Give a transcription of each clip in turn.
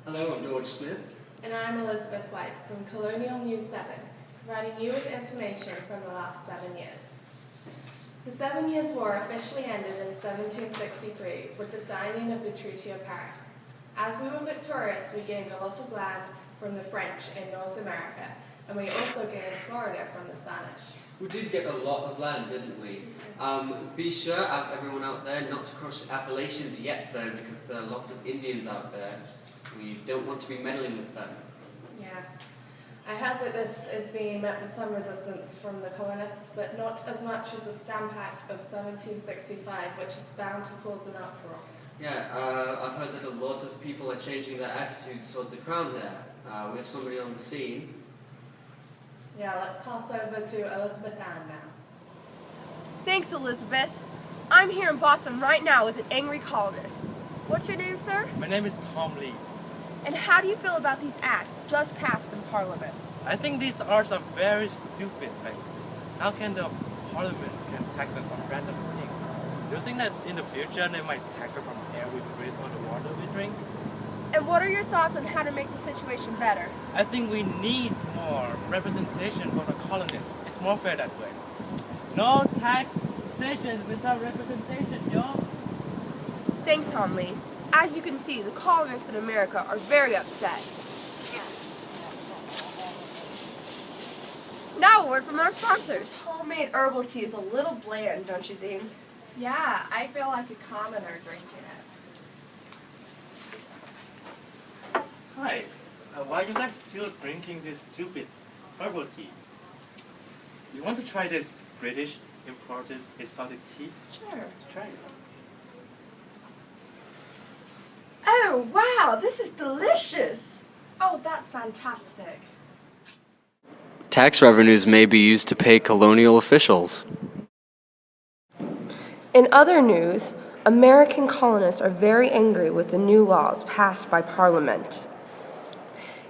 Hello, I'm George Smith. And I'm Elizabeth White from Colonial News 7, providing you with information from the last 7 years. The 7 Years' War officially ended in 1763 with the signing of the Treaty of Paris. As we were victorious, we gained a lot of land from the French in North America, and we also gained Florida from the Spanish. We did get a lot of land, didn't we? Be sure, everyone out there, not to cross the Appalachians yet, though, because there are lots of Indians out there. We don't want to be meddling with them. Yes. I heard that this is being met with some resistance from the colonists, but not as much as the Stamp Act of 1765, which is bound to cause an uproar. Yeah, I've heard that a lot of people are changing their attitudes towards the crown here. We have somebody on the scene. Yeah, let's pass over to Elizabeth Ann now. Thanks, Elizabeth. I'm here in Boston right now with an angry colonist. What's your name, sir? My name is Tom Lee. And how do you feel about these acts just passed in Parliament? I think these arts are very stupid. Like, how can the Parliament can tax us on random things? Do you think that in the future they might tax us on air we breathe or the water we drink? And what are your thoughts on how to make the situation better? I think we need more representation for the colonists. It's more fair that way. No taxation without representation, yo. Thanks, Tom Lee. As you can see, the colonists in America are very upset. Now a word from our sponsors. Homemade herbal tea is a little bland, don't you think? Yeah, I feel like a commoner drinking it. Hi. Why are you guys still drinking this stupid herbal tea? You want to try this British imported exotic tea? Sure. Try it. Oh, wow, this is delicious. Oh, that's fantastic. Tax revenues may be used to pay colonial officials. In other news, American colonists are very angry with the new laws passed by Parliament.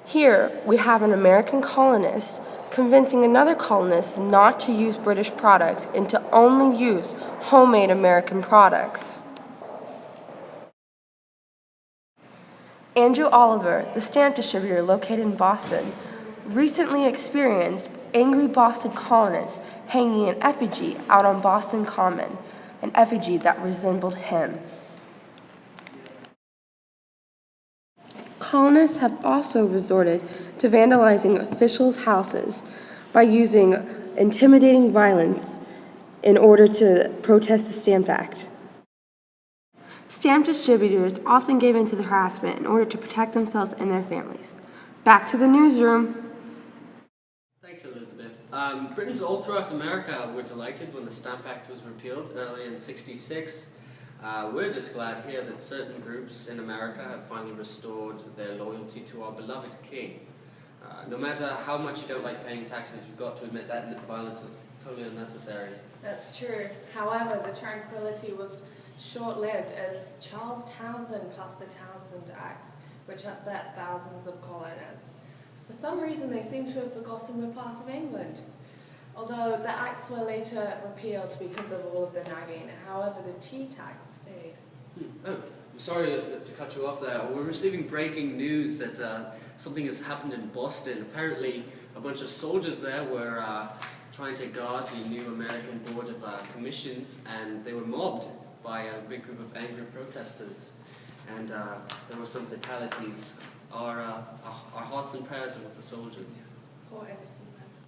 Here, we have an American colonist convincing another colonist not to use British products and to only use homemade American products. Andrew Oliver, the stamp distributor located in Boston, recently experienced angry Boston colonists hanging an effigy out on Boston Common, an effigy that resembled him. Colonists have also resorted to vandalizing officials' houses by using intimidating violence in order to protest the Stamp Act. Stamp distributors often gave in to the harassment in order to protect themselves and their families. Back to the newsroom. Thanks, Elizabeth. Britons all throughout America were delighted when the Stamp Act was repealed early in '66. We're just glad here that certain groups in America have finally restored their loyalty to our beloved king. No matter how much you don't like paying taxes, you've got to admit that violence was totally unnecessary. That's true. However, the tranquility was short-lived as Charles Townshend passed the Townshend Acts, which upset thousands of colonists. For some reason, they seem to have forgotten we're part of England. Although the acts were later repealed because of all of the nagging, however, the tea tax stayed. Oh, I'm sorry, Elizabeth, to cut you off there. We're receiving breaking news that something has happened in Boston. Apparently, a bunch of soldiers there were trying to guard the new American Board of Commissions, and they were mobbed by a big group of angry protesters. And there were some fatalities. Our hearts and prayers are with the soldiers. Poor innocent men.